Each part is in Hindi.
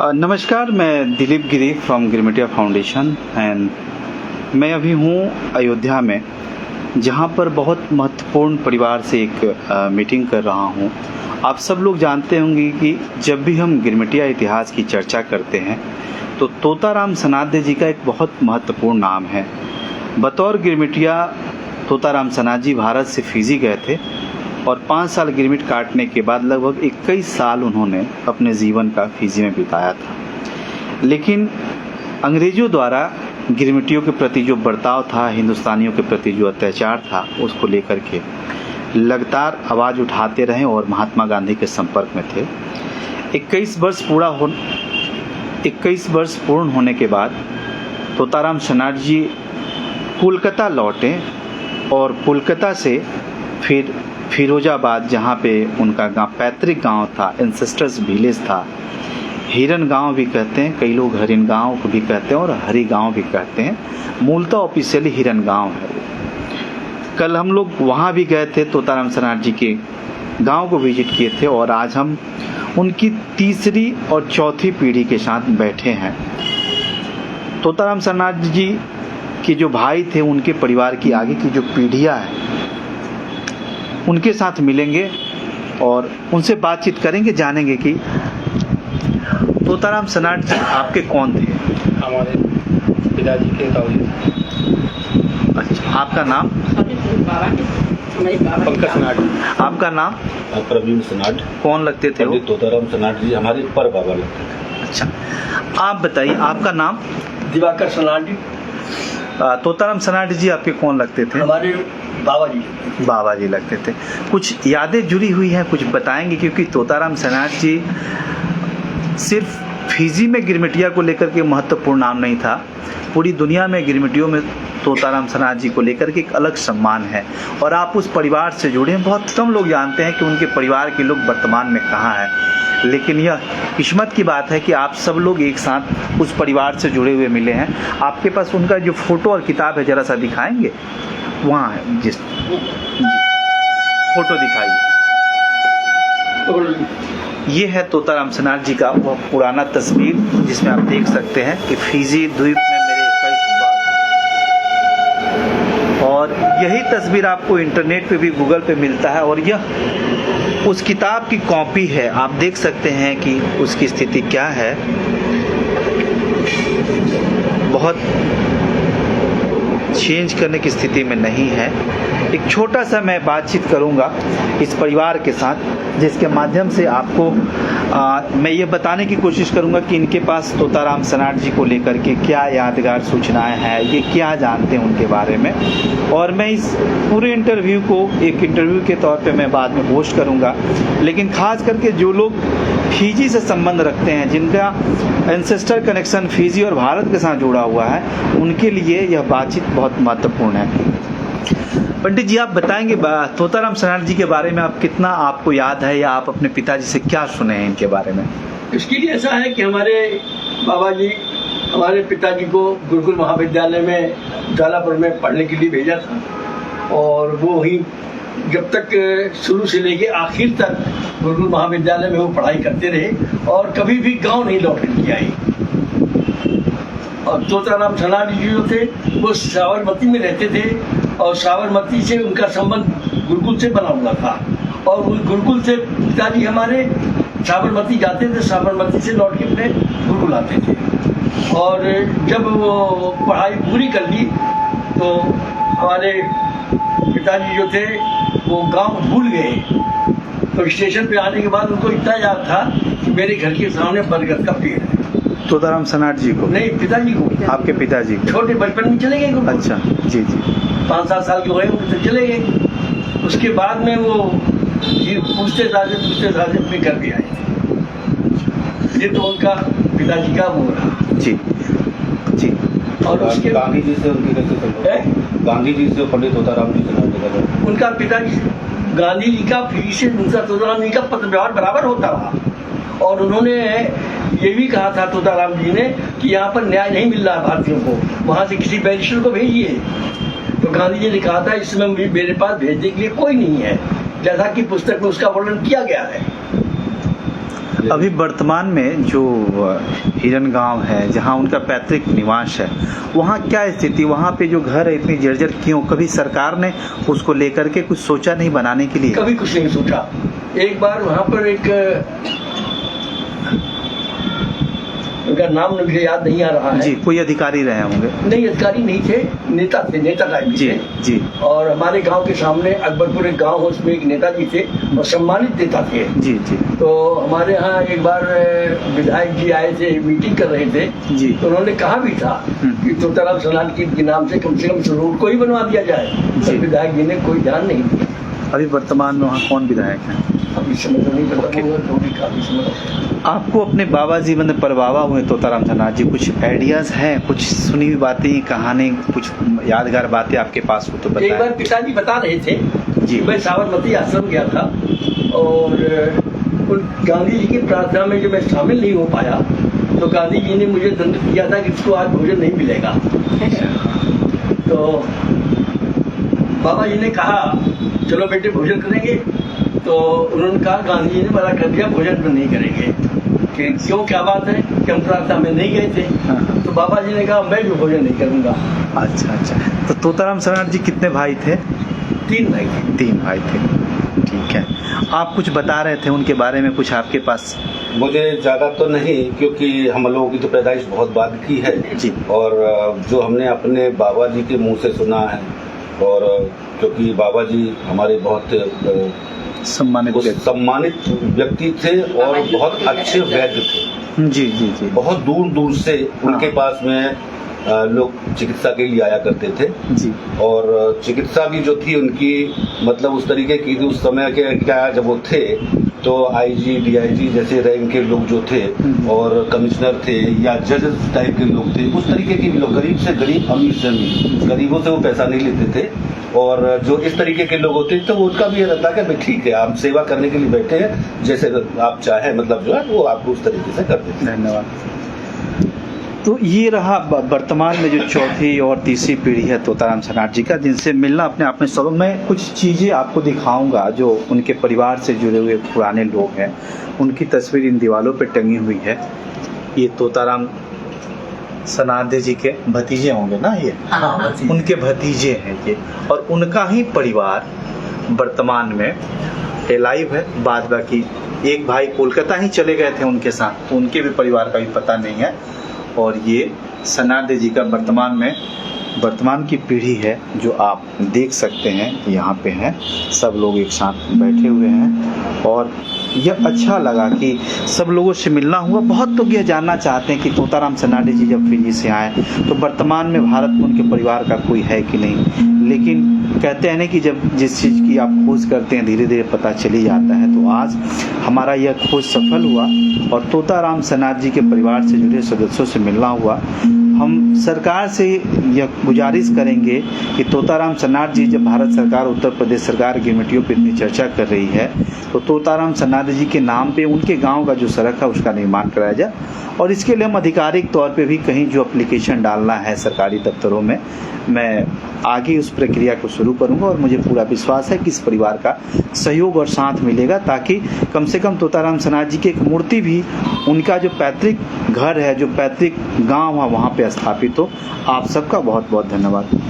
नमस्कार, मैं दिलीप गिरी फ्रॉम गिरमिटिया फाउंडेशन एंड मैं अभी हूँ अयोध्या में, जहाँ पर बहुत महत्वपूर्ण परिवार से एक मीटिंग कर रहा हूँ। आप सब लोग जानते होंगे कि जब भी हम गिरमिटिया इतिहास की चर्चा करते हैं तो तोताराम सनाध्य जी का एक बहुत महत्वपूर्ण नाम है। बतौर गिरमिटिया तोताराम सनाध्य जी भारत से फिजी गए थे और 5 साल गिरमिट काटने के बाद लगभग 21 साल उन्होंने अपने जीवन का फिजी में बिताया था। लेकिन अंग्रेजों द्वारा गिरमिटियों के प्रति जो बर्ताव था, हिंदुस्तानियों के प्रति जो अत्याचार था, उसको लेकर के लगातार आवाज़ उठाते रहे और महात्मा गांधी के संपर्क में थे। 21 वर्ष पूर्ण होने के बाद तोताराम सनाध्य जी कोलकाता लौटे और कोलकाता से फिर फिरोजाबाद, जहाँ पे उनका पैतृक गांव था, एंसेस्टर्स विलेज था, हिरन गांव भी कहते हैं, कई लोग हरिन गांव को भी कहते हैं और हरी गांव भी कहते हैं। मूलतः ऑफिशियली हिरन गांव है वो। कल हम लोग वहाँ भी गए थे, तोताराम सनाध्य जी के गांव को विजिट किए थे और आज हम उनकी तीसरी और चौथी पीढ़ी के साथ बैठे हैं। तोताराम सनाध्य जी के जो भाई थे, उनके परिवार की आगे की जो पीढ़ियाँ हैं, उनके साथ मिलेंगे और उनसे बातचीत करेंगे, जानेंगे कि तोताराम सनाध्य जी आपके कौन थे। हमारे पिताजी के ताऊ। अच्छा, आपका नाम? पंकज सनाध्य। आपका नाम? प्रवीण सनाध्य। कौन लगते थे वो? तोताराम सनाध्य जी हमारे पर बाबा लगते थे। अच्छा, आप बताइए, आपका नाम? दिवाकर सनाध्य। तोताराम सनाध्य जी आपके कौन लगते थे? हमारे बाबा जी। बाबा जी लगते थे। कुछ यादें जुड़ी हुई हैं, कुछ बताएंगे? क्योंकि तोताराम सनाध्य जी सिर्फ फिजी में गिरमिटिया को लेकर के महत्वपूर्ण नाम नहीं था, पूरी दुनिया में गिरमिटियों में तोताराम सनाध्य जी को लेकर के एक अलग सम्मान है और आप उस परिवार से जुड़े हैं। बहुत कम लोग जानते हैं कि उनके परिवार के लोग वर्तमान में कहाँ हैं, लेकिन यह किस्मत की बात है कि आप सब लोग एक साथ उस परिवार से जुड़े हुए मिले हैं। आपके पास उनका जो फोटो और किताब है, जरा सा दिखाएंगे? वहाँ है, जी फोटो दिखाइए। ये है तोताराम सनाध्य जी का वह पुराना तस्वीर, जिसमें आप देख सकते हैं कि फिजी द्वीप में मेरे 21 बार, और यही तस्वीर आपको इंटरनेट पे भी, गूगल पे मिलता है और यह उस किताब की कॉपी है। आप देख सकते हैं कि उसकी स्थिति क्या है। बहुत चेंज करने की स्थिति में नहीं है। एक छोटा सा मैं बातचीत करूंगा इस परिवार के साथ, जिसके माध्यम से आपको मैं ये बताने की कोशिश करूंगा कि इनके पास तोताराम सनाध्य जी को लेकर के क्या यादगार सूचनाएं हैं, ये क्या जानते हैं उनके बारे में। और मैं इस पूरे इंटरव्यू को एक इंटरव्यू के तौर पे मैं बाद में पोस्ट करूंगा, लेकिन खास करके जो लोग फिजी से संबंध रखते हैं, जिनका एंसेस्टर कनेक्शन फिजी और भारत के साथ जुड़ा हुआ है, उनके लिए यह बातचीत बहुत महत्वपूर्ण है। पंडित जी, आप बताएंगे तोताराम सनाध्य जी के बारे में, आप कितना आपको याद है या आप अपने पिताजी से क्या सुने हैं इनके बारे में? इसके लिए ऐसा है कि हमारे बाबा जी हमारे पिताजी को गुरुकुल महाविद्यालय में झालापुर में पढ़ने के लिए भेजा था और वो वहीं जब तक शुरू से लेके आखिर तक गुरुकुल महाविद्यालय में वो पढ़ाई करते रहे और कभी भी गांव नहीं लौट के आई। और तोताराम सनाध्य जी जो थे वो साबरमती में रहते थे और साबरमती से उनका संबंध गुरुकुल से बना हुआ था और उस गुरुकुल से पिताजी हमारे साबरमती जाते थे, साबरमती से लौट के अपने गुरुकुल आते थे। और जब वो पढ़ाई पूरी कर ली तो हमारे पिताजी जो थे वो गांव भूल गए। तो स्टेशन पे आने के बाद उनको इतना याद था कि मेरे घर के सामने बरगद का पेड़ है। तोताराम सनाध्य जी को? नहीं, पिताजी को। आपके पिताजी को? छोटे बचपन में चले गए गुरुकुल। अच्छा, जी जी। 5-7 साल के हुए तो चले गए। उसके बाद में वो पूछते साझे अपने घर भी आए। ये तो उनका पिताजी का वो रहा। जी जी। और उसके गांधी जी से उनकी कैसे संपर्क है? गांधी जी से पंडित तोताराम जी से उनका पिताजी गांधी जी का फिर से उनका तोताराम जी का पत्र व्यवहार बराबर होता रहा और उन्होंने ये भी कहा था तोताराम जी ने कि यहाँ पर न्याय नहीं मिल रहा भारतीयों को, वहाँ से किसी बैरिस्टर को भेजिए। तो गांधी जी ने कहा था इसमें मेरे पास भेजने के लिए कोई नहीं है, जैसा कि पुस्तक में उसका वर्णन किया गया है। अभी वर्तमान में जो हिरन गांव है, जहां उनका पैतृक निवास है, वहां क्या स्थिति, वहां पे जो घर है इतनी जर्जर क्यों? कभी सरकार ने उसको लेकर के कुछ सोचा नहीं बनाने के लिए? कभी कुछ नहीं सोचा। एक बार वहाँ पर एक उनका नाम मुझे याद नहीं आ रहा है जी, कोई अधिकारी रहे होंगे? नहीं, अधिकारी नहीं थे, नेता थे, नेता टाइप जी थे। जी। और हमारे गांव के सामने अकबरपुर एक गांव है, उसमें एक नेताजी थे और सम्मानित नेता थे। जी जी तो हमारे यहाँ एक बार विधायक जी आए थे, मीटिंग कर रहे थे जी। तो उन्होंने कहा भी था कि तोताराम सनान के नाम से कम रोड को ही बनवा दिया जाए। जी। तो विधायक जी ने कोई ध्यान नहीं दिया। अभी वर्तमान में वहाँ कौन विधायक है? अभी समय तो नहीं पता होगा, तो भी काफी समय। आपको अपने बाबा जी मतलब परबाबा हुए तोताराम सनाथ जी, कुछ आइडियाज हैं, कुछ सुनी हुई बातें, कहानी, कुछ यादगार बातें आपके पास हो तो एक बताएं। बार पिताजी बता रहे थे जी। मैं साबरमती आश्रम गया था और उन गांधी जी की प्रार्थना में जब मैं शामिल नहीं हो पाया तो गांधी जी ने मुझे दंडित किया था कि इसको आज भोजन नहीं मिलेगा। तो बाबा जी ने कहा चलो बेटे भोजन करेंगे। तो उन्होंने कहा, गांधी जी ने मना कर दिया भोजन में नहीं करेंगे। कि क्यों, क्या बात है कि हम प्रार्थना में नहीं गए थे। हाँ। तो बाबा जी ने कहा मैं भी भोजन नहीं करूंगा। अच्छा अच्छा। तो तोताराम सनाथ जी कितने भाई थे? 3 भाई थे। 3 भाई थे। ठीक है, आप कुछ बता रहे थे उनके बारे में, कुछ आपके पास? मुझे ज़्यादा तो नहीं, क्योंकि हम लोगों की तो पैदाइश बहुत बाद की है जी। और जो हमने अपने बाबा जी के मुंह से सुना है, और क्योंकि बाबा जी हमारे बहुत सम्मानित व्यक्ति थे और बहुत अच्छे वैद्य थे। जी जी जी। बहुत दूर दूर से उनके पास में लोग चिकित्सा के लिए आया करते थे जी। और चिकित्सा भी जो थी उनकी मतलब उस तरीके की थी। उस समय के क्या जब वो थे तो आईजी डीआईजी जैसे रैंक के लोग जो थे और कमिश्नर थे या जज टाइप के लोग थे, उस तरीके के भी लोग, गरीब से गरीब अमीर से अमीर, गरीबों से वो पैसा नहीं लेते थे। और जो इस तरीके के लोग होते तो उनका भी ये रहता कि भाई ठीक है आप सेवा करने के लिए बैठे हैं, जैसे आप चाहें मतलब जो है वो आपको उस तरीके से कर देते हैं। धन्यवाद। तो ये रहा वर्तमान में जो चौथी और तीसरी पीढ़ी है तोताराम सनाथ जी का, जिनसे मिलना अपने आप में सब। मैं कुछ चीज़ें आपको दिखाऊंगा जो उनके परिवार से जुड़े हुए पुराने लोग हैं, उनकी तस्वीर इन दीवारों पे टंगी हुई है। ये तोताराम सनाथ जी के भतीजे होंगे ना, ये उनके भतीजे हैं ये, और उनका ही परिवार वर्तमान में एलाइव है। बाद बाकी एक भाई कोलकाता ही चले गए थे उनके साथ, तो उनके भी परिवार का भी पता नहीं है। और ये सनाथ जी का वर्तमान की पीढ़ी है जो आप देख सकते हैं यहाँ पे है। सब लोग एक साथ बैठे हुए हैं और यह अच्छा लगा कि सब लोगों से मिलना हुआ। बहुत लोग यह जानना चाहते हैं कि तोताराम सनाथ जी जब फिजी से आए तो वर्तमान में भारत में उनके परिवार का कोई है कि नहीं। लेकिन कहते हैं ना कि जब जिस चीज़ की आप खोज करते हैं धीरे धीरे पता चली जाता है। तो आज हमारा यह खोज सफल हुआ और तोताराम सनाथ जी के परिवार से जुड़े सदस्यों से मिलना हुआ। हम सरकार से यह गुजारिश करेंगे कि तोताराम सनाथ जी, जब भारत सरकार उत्तर प्रदेश सरकार गिरमिटियों पर इतनी चर्चा कर रही है तो तोताराम सनाथ जी के नाम पे उनके गांव का जो सड़क है उसका निर्माण कराया जाए। और इसके लिए हम आधिकारिक तौर पे भी कहीं जो एप्लीकेशन डालना है सरकारी दफ्तरों में, मैं आगे उस प्रक्रिया को शुरू करूंगा। और मुझे पूरा विश्वास है कि इस परिवार का सहयोग और साथ मिलेगा, ताकि कम से कम तोताराम सनाथ जी की एक मूर्ति भी उनका जो पैतृक घर है, जो पैतृक गांव है, वहाँ पे स्थापित हो। आप सबका बहुत बहुत धन्यवाद।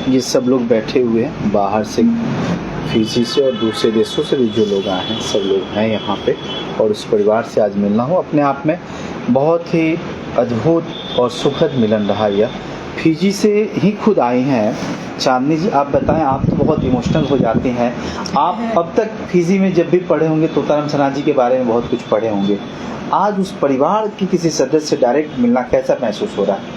ये सब लोग बैठे हुए हैं, बाहर से फिजी से और दूसरे देशों से भी जो लोग आए हैं, सब लोग हैं यहाँ पे। और उस परिवार से आज मिलना हो अपने आप में बहुत ही अद्भुत और सुखद मिलन रहा। यह फिजी से ही खुद आए हैं। चांदनी जी, आप बताएं, आप तो बहुत इमोशनल हो जाते हैं। आप अब तक फिजी में जब भी पढ़े होंगे तोताराम सनाथ जी के बारे में बहुत कुछ पढ़े होंगे। आज उस परिवार के किसी सदस्य से डायरेक्ट मिलना कैसा महसूस हो रहा है?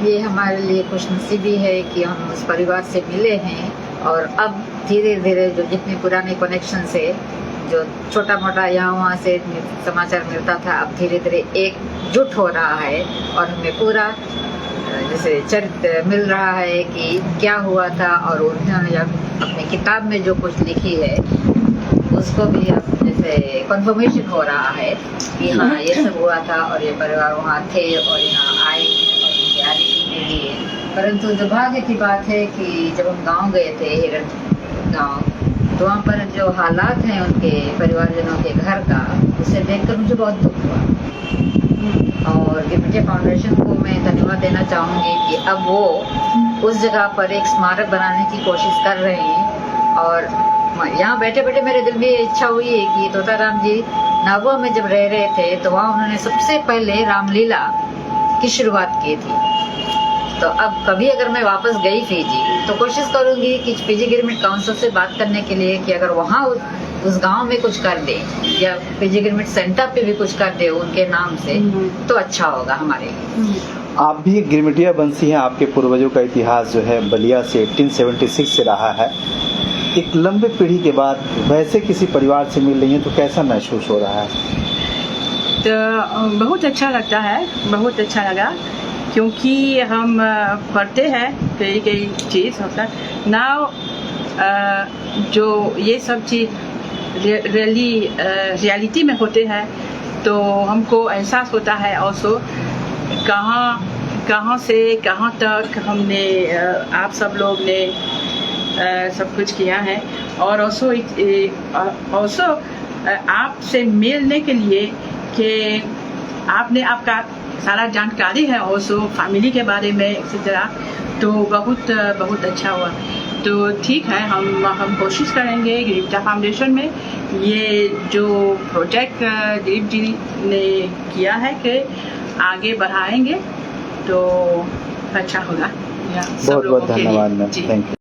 ये हमारे लिए खुशनसीबी है कि हम उस परिवार से मिले हैं। और अब धीरे धीरे जो जितने पुराने कनेक्शन से जो छोटा मोटा यहाँ वहाँ से समाचार मिलता था, अब धीरे धीरे एकजुट हो रहा है और हमें पूरा जैसे चरित्र मिल रहा है कि क्या हुआ था, और उन्होंने जब अपनी किताब में जो कुछ लिखी है उसको भी अब जैसे कंफर्मेशन हो रहा है कि हाँ ये सब हुआ था और ये परिवार वहाँ थे और यहाँ आए और उनकी आने के लिए। परंतु दुर्भाग्य की बात है कि जब हम गांव गए थे, हिरण गांव, तो वहाँ पर जो हालात हैं उनके परिवारजनों के घर का, उसे देखकर मुझे बहुत दुख हुआ। और गिरमिटिया फाउंडेशन को मैं धन्यवाद देना चाहूँगी कि अब वो उस जगह पर एक स्मारक बनाने की कोशिश कर रहे हैं। और यहाँ बैठे बैठे मेरे दिल में ये इच्छा हुई है कि तोताराम जी नागवा में जब रह रहे थे तो वहाँ उन्होंने सबसे पहले रामलीला की शुरुआत की थी। तो अब कभी अगर मैं वापस गई फीजी तो कोशिश करूंगी कि पीजी गिरमिट काउंसिल से बात करने के लिए कि अगर वहाँ उस गांव में कुछ कर दे या पीजी गिरमिट सेंटर पे भी कुछ कर दे उनके नाम से तो अच्छा होगा हमारे लिए। आप भी गिरमिटिया वंशी हैं, आपके पूर्वजों का इतिहास जो है बलिया से 1876 से रहा है। एक लंबे पीढ़ी के बाद वैसे किसी परिवार से मिल रही हैं तो कैसा महसूस हो रहा है? तो बहुत अच्छा लगता है, बहुत अच्छा लगा, क्योंकि हम पढ़ते हैं कई चीज़ होता नाउ जो ये सब चीज़ रियलिटी में होते हैं तो हमको एहसास होता है ऑल्सो कहाँ से कहाँ तक हमने आप सब लोग ने सब कुछ किया है। और ऑल्सो आपसे मिलने के लिए कि आपने आपका सारा जानकारी है ऑल्सो फैमिली के बारे में एक्सेट्रा, तो बहुत अच्छा हुआ। तो ठीक है, हम कोशिश करेंगे गिरमिटिया फाउंडेशन में ये जो प्रोजेक्ट दिलीप जी ने किया है कि आगे बढ़ाएंगे तो अच्छा होगा बहुत बहुत धन्यवाद मैम, थैंक यू।